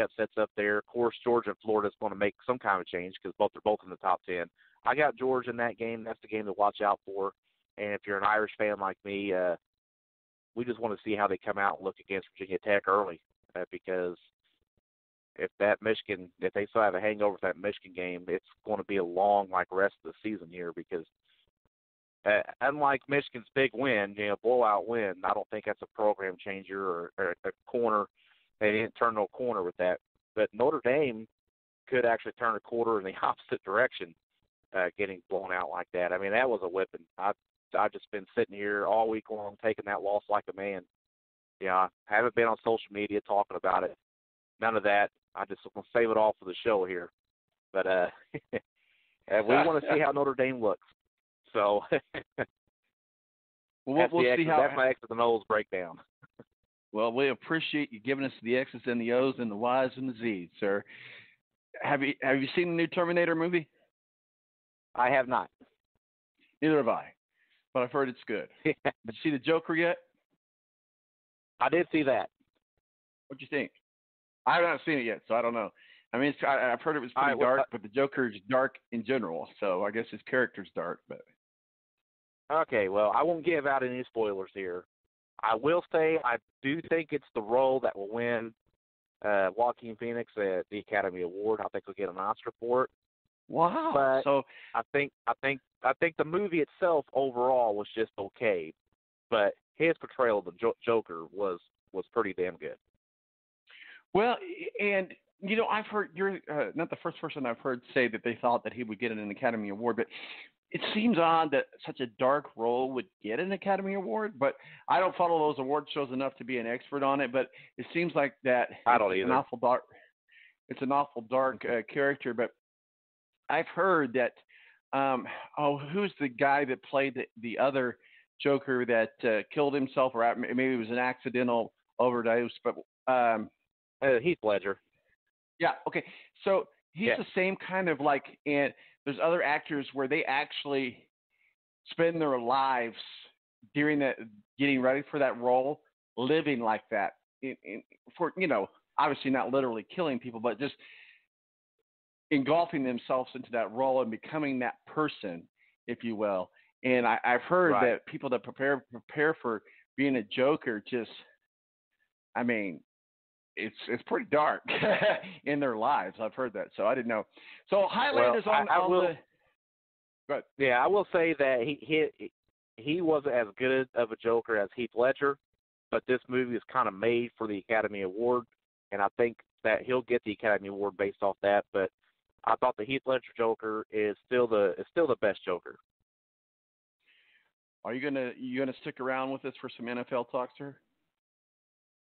upsets up there. Of course, Georgia and Florida is going to make some kind of change because they're both in the top 10. I got Georgia in that game. That's the game to watch out for. And if you're an Irish fan like me, we just want to see how they come out and look against Virginia Tech early because if they still have a hangover with that Michigan game, it's going to be a long, rest of the season here because unlike Michigan's big win, blowout win, I don't think that's a program changer or a corner. They didn't turn no corner with that. But Notre Dame could actually turn a quarter in the opposite direction, getting blown out like that. I mean, that was a whipping. I've just been sitting here all week long taking that loss like a man. I haven't been on social media talking about it. None of that. I just want to save it all for the show here. But we want to see how Notre Dame looks. So we'll see how that's my X's and O's breakdown. Well, we appreciate you giving us the X's and the O's and the Y's and the Z's, sir. Have you seen the new Terminator movie? I have not. Neither have I, but I've heard it's good. Did you see the Joker yet? I did see that. What'd you think? I have not seen it yet, so I don't know. I mean, I've heard it was pretty dark, but the Joker is dark in general, so I guess his character's dark. But okay, well, I won't give out any spoilers here. I will say I do think it's the role that will win Joaquin Phoenix the Academy Award. I think he'll get an Oscar for it. Wow! But so I think the movie itself overall was just okay, but his portrayal of the Joker was pretty damn good. Well, and I've heard you're not the first person I've heard say that they thought that he would get an Academy Award, but it seems odd that such a dark role would get an Academy Award. But I don't follow those award shows enough to be an expert on it. But it seems like that I don't either. It's an awful dark character. But I've heard that. Who's the guy that played the other Joker that killed himself, or maybe it was an accidental overdose? But Heath Ledger. Yeah. Okay. So he's the same kind of and there's other actors where they actually spend their lives during that, getting ready for that role, living like that. For obviously not literally killing people, but just engulfing themselves into that role and becoming that person, if you will. And I've heard that people that prepare for being a Joker it's pretty dark in their lives. I've heard that, so I didn't know. So Highlander's on the. Go ahead. Yeah, I will say that he wasn't as good of a Joker as Heath Ledger, but this movie is kind of made for the Academy Award, and I think that he'll get the Academy Award based off that. But I thought the Heath Ledger Joker is still the best Joker. Are you gonna stick around with us for some NFL talk, sir?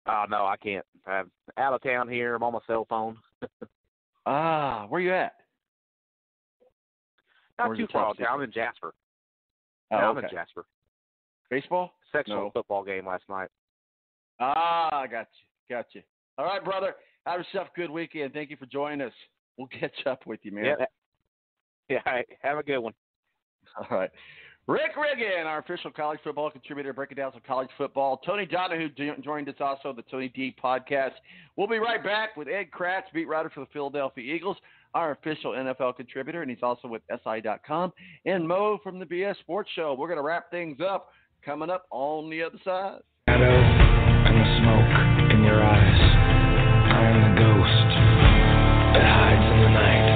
No, I can't. I'm out of town here. I'm on my cell phone. Where you at? Not too far out of town. I'm in Jasper. Oh, I'm okay. in Jasper. Baseball? Sectional football game last night. I got you. All right, brother. Have yourself a good weekend. Thank you for joining us. We'll catch up with you, man. Yeah. Have a good one. All right. Rick Riggin, our official college football contributor, breaking down some college football. Tony Donahue joined us also, the Tony D podcast. We'll be right back with Ed Kracz, beat writer for the Philadelphia Eagles, our official NFL contributor, and he's also with SI.com, and Mo from the BS Sports Show. We're going to wrap things up coming up on the other side. Shadow and the smoke in your eyes. I am the ghost that hides in the night.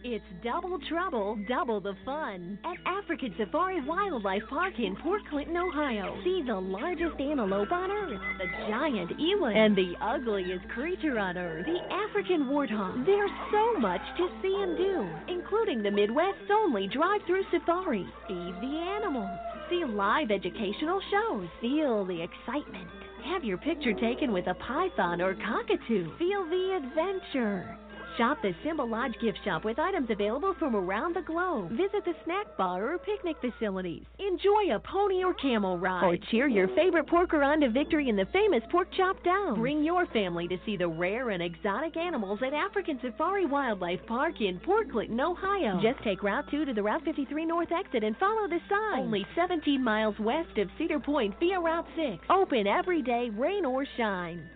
It's double trouble, double the fun at African Safari Wildlife Park in Port Clinton, Ohio. See the largest antelope on Earth, the giant eland, and the ugliest creature on Earth, the African warthog. There's so much to see and do, including the Midwest's only drive-through safari. Feed the animals, see live educational shows, feel the excitement. Have your picture taken with a python or cockatoo. Feel the adventure. Shop the Symbol Lodge gift shop with items available from around the globe. Visit the snack bar or picnic facilities. Enjoy a pony or camel ride. Or cheer your favorite porker on to victory in the famous Pork Chop Down. Bring your family to see the rare and exotic animals at African Safari Wildlife Park in Port Clinton, Ohio. Just take Route 2 to the Route 53 North exit and follow the sign. Only 17 miles west of Cedar Point via Route 6. Open every day, rain or shine.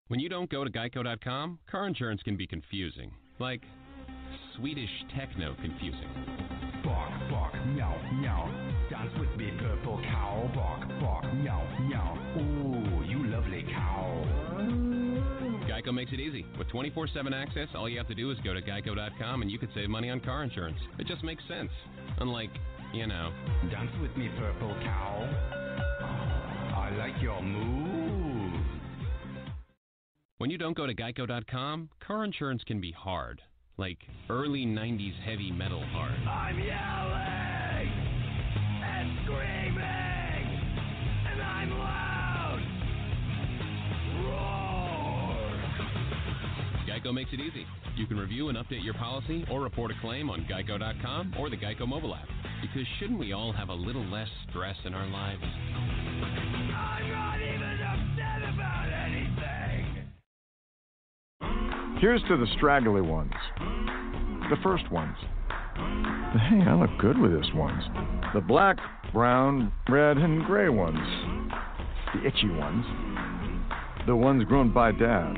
When you don't go to Geico.com, car insurance can be confusing. Like Swedish techno confusing. Bark, bark, meow, meow. Dance with me, purple cow. Bark, bark, meow, meow. Ooh, you lovely cow. Geico makes it easy. With 24/7 access, all you have to do is go to Geico.com and you could save money on car insurance. It just makes sense. Unlike, Dance with me, purple cow. I like your moves. When you don't go to Geico.com, car insurance can be hard. Like early 90s heavy metal hard. I'm yelling and screaming and I'm loud. Roar. Geico makes it easy. You can review and update your policy or report a claim on Geico.com or the Geico mobile app. Because shouldn't we all have a little less stress in our lives? I'm not even upset about anything. Here's to the straggly ones. The first ones. Hey, I look good with this ones. The black, brown, red, and gray ones. The itchy ones. The ones grown by Dad.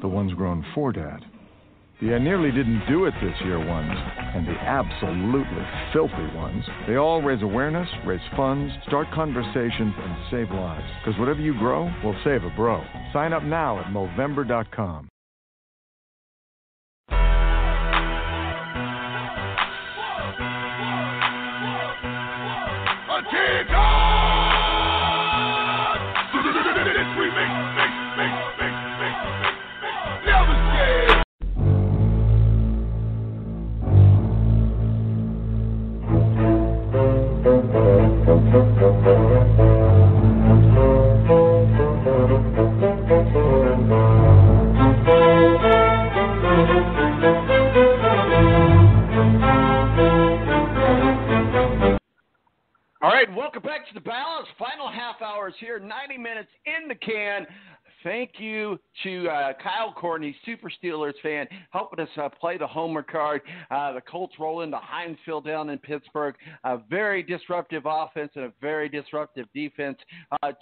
The ones grown for Dad. The I nearly didn't do it this year ones. And the absolutely filthy ones. They all raise awareness, raise funds, start conversations, and save lives. Because whatever you grow will save a bro. Sign up now at Movember.com. All right, welcome back to the Balance. Final half hours here, 90 minutes in the can. Thank you to Kyle Courtney, Super Steelers fan, helping us play the homer card. The Colts roll into Heinz Field down in Pittsburgh. A very disruptive offense and a very disruptive defense.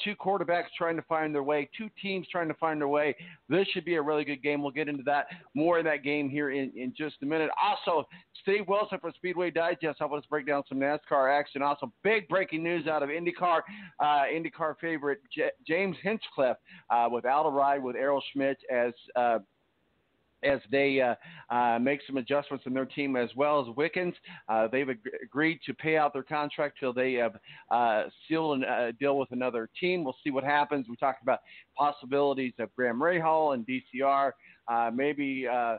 Two quarterbacks trying to find their way, two teams trying to find their way. This should be a really good game. We'll get into that more in that game here in just a minute. Also, Steve Wilson from Speedway Digest helping us break down some NASCAR action. Also, big breaking news out of IndyCar. IndyCar favorite James Hinchcliffe without a ride with Errol Schmidt as they make some adjustments in their team, as well as Wickens. They've agreed to pay out their contract till they have sealed a deal with another team. We'll see what happens. We talked about possibilities of Graham Rahal and DCR, maybe a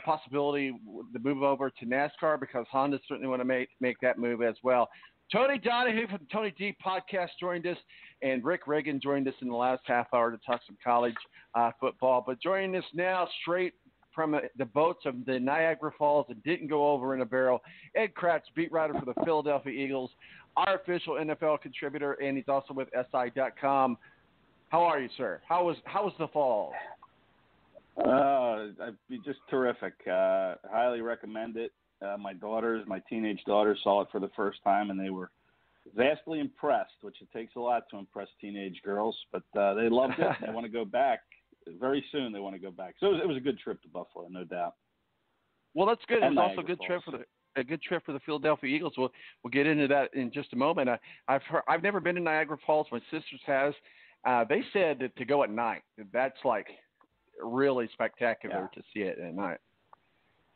possibility to move over to NASCAR because Honda certainly want to make that move as well. Tony Donahue from the Tony D podcast joined us, and Rick Riggin joined us in the last half hour to talk some college football. But joining us now straight from the boats of the Niagara Falls that didn't go over in a barrel, Ed Kracz, beat writer for the Philadelphia Eagles, our official NFL contributor, and he's also with SI.com. How are you, sir? How was the fall? Just terrific. Highly recommend it. My teenage daughters saw it for the first time, and they were vastly impressed, which it takes a lot to impress teenage girls, but they loved it. They want to go back. Very soon they want to go back. So it was a good trip to Buffalo, no doubt. Well, that's good. And it was also a good trip for the Philadelphia Eagles. We'll get into that in just a moment. I've never been to Niagara Falls. My sisters has. They said that to go at night, that's like really spectacular to see it at night.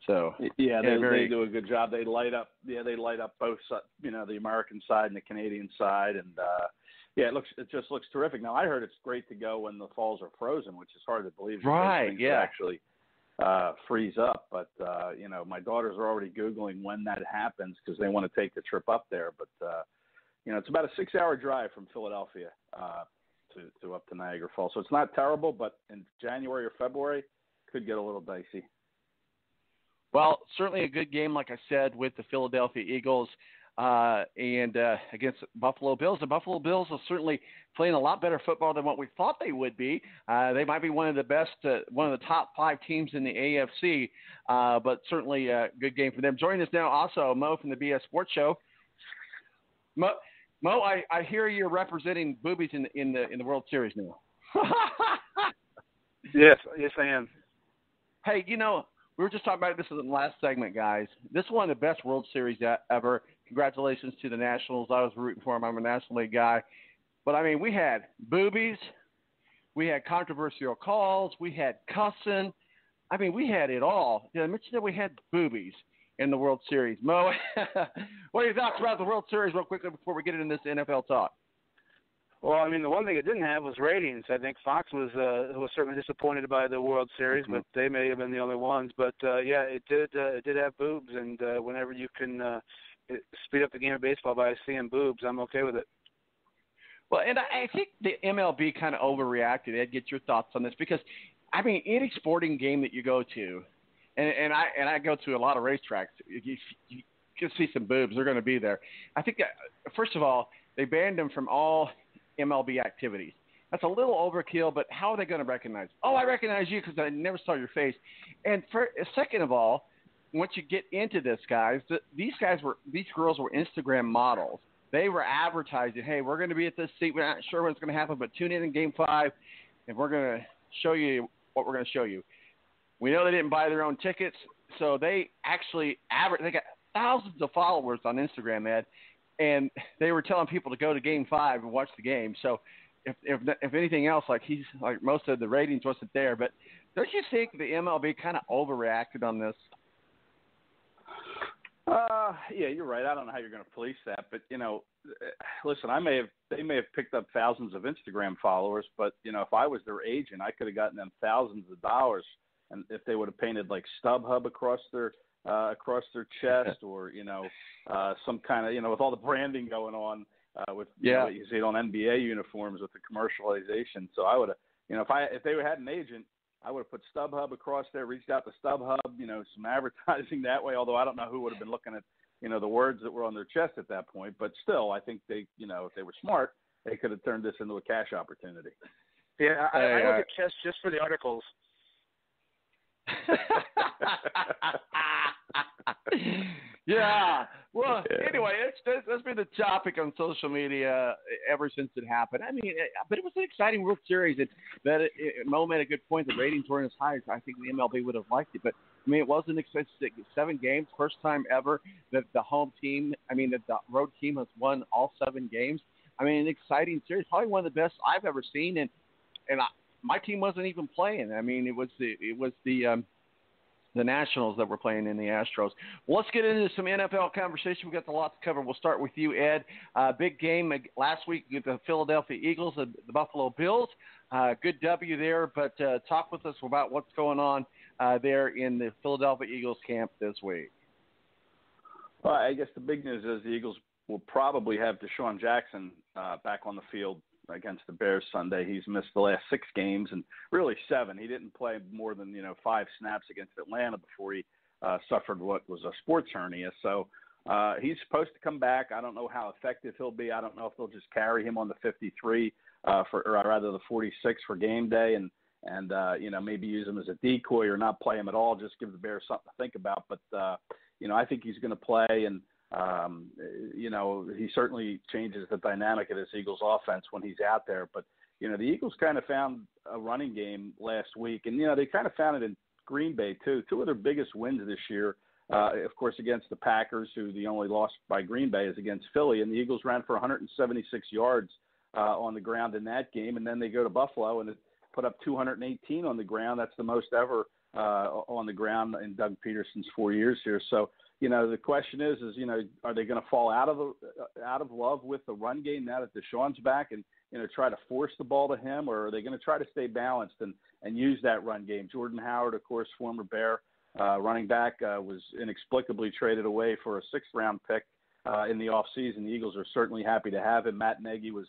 So they do a good job. They light up both, the American side and the Canadian side, and it just looks terrific. Now I heard it's great to go when the falls are frozen, which is hard to believe. Right? Yeah. Actually, freeze up, but my daughters are already Googling when that happens because they want to take the trip up there. But it's about a 6-hour drive from Philadelphia to up to Niagara Falls, so it's not terrible. But in January or February, could get a little dicey. Well, certainly a good game, like I said, with the Philadelphia Eagles and against Buffalo Bills. The Buffalo Bills are certainly playing a lot better football than what we thought they would be. They might be one of the best, one of the top 5 teams in the AFC, but certainly a good game for them. Joining us now also, Mo from the BS Sports Show. Mo, I hear you're representing boobies in the World Series now. Yes, I am. Hey, we were just talking about this in the last segment, guys. This is one of the best World Series ever. Congratulations to the Nationals. I was rooting for them. I'm a National League guy. But, I mean, we had boobies. We had controversial calls. We had cussing. I mean, we had it all. Did I mention that we had boobies in the World Series? Mo, what are your thoughts about the World Series real quickly before we get into this NFL talk? Well, I mean, the one thing it didn't have was ratings. I think Fox was certainly disappointed by the World Series, but they may have been the only ones. But yeah, it did have boobs, and whenever you can speed up the game of baseball by seeing boobs, I'm okay with it. Well, and I think the MLB kind of overreacted. Ed, get your thoughts on this because, I mean, any sporting game that you go to, and I go to a lot of racetracks, you can see some boobs. They're going to be there. I think that, first of all, they banned them from all MLB activities. That's a little overkill, but how are they going to recognize? Oh, I recognize you because I never saw your face. And second of all, once you get into this, guys, these girls were Instagram models. They were advertising, hey, we're going to be at this seat. We're not sure what's going to happen, but tune in Game 5, and we're going to show you what we're going to show you. We know they didn't buy their own tickets, so they actually they got thousands of followers on Instagram, Ed, and they were telling people to go to Game 5 and watch the game. So if anything else, like most of the ratings wasn't there, but don't you think the MLB kind of overreacted on this? Yeah, you're right. I don't know how you're going to police that, but listen, they may have picked up thousands of Instagram followers, but if I was their agent, I could have gotten them thousands of dollars, and if they would have painted like StubHub across their chest, or some kind of with all the branding going on with you see it on NBA uniforms with the commercialization. So I would have if they had an agent, I would have put StubHub across there, reached out to StubHub, some advertising that way, although I don't know who would have been looking at, the words that were on their chest at that point. But still, I think they, if they were smart, they could have turned this into a cash opportunity. Yeah, I look at chess just for the articles. Yeah. Well, anyway, that's been the topic on social media ever since it happened. I mean, but it was an exciting World Series. Mo made a good point. The ratings weren't as high as I think the MLB would have liked it. But, I mean, it was an expensive 7 games, first time ever that the road team has won all 7 games. I mean, an exciting series, probably one of the best I've ever seen. And my team wasn't even playing. I mean, it was the Nationals that were playing in the Astros. Well, let's get into some NFL conversation. We've got a lot to cover. We'll start with you, Ed. Big game last week with the Philadelphia Eagles and the Buffalo Bills. Good W there, but talk with us about what's going on there in the Philadelphia Eagles camp this week. Well, I guess the big news is the Eagles will probably have Deshaun Jackson back on the field against the Bears Sunday. He's missed the last 6 games and really 7. He didn't play more than 5 snaps against Atlanta before he suffered what was a sports hernia. So he's supposed to come back. I don't know how effective he'll be. I don't know if they'll just carry him on the 53 or rather the 46 for game day and maybe use him as a decoy or not play him at all. Just give the Bears something to think about. But I think he's going to play and. He certainly changes the dynamic of this Eagles offense when he's out there. But, the Eagles kind of found a running game last week. And, they kind of found it in Green Bay, too. 2 of their biggest wins this year, of course, against the Packers, who the only loss by Green Bay is against Philly. And the Eagles ran for 176 yards on the ground in that game. And then they go to Buffalo and put up 218 on the ground. That's the most ever on the ground in Doug Peterson's 4 years here. So, the question is, are they going to fall out of love with the run game now that Deshaun's back and, try to force the ball to him, or are they going to try to stay balanced and use that run game? Jordan Howard, of course, former Bear running back, was inexplicably traded away for a 6th-round pick in the offseason. The Eagles are certainly happy to have him. Matt Nagy was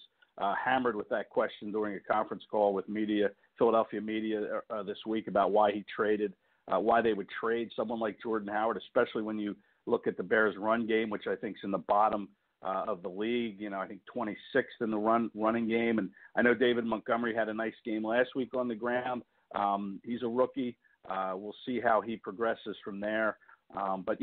hammered with that question during a conference call with media Philadelphia media this week about why they would trade someone like Jordan Howard, especially when you look at the Bears' run game, which I think is in the bottom of the league. I think 26th in the running game. And I know David Montgomery had a nice game last week on the ground. He's a rookie. We'll see how he progresses from there. But,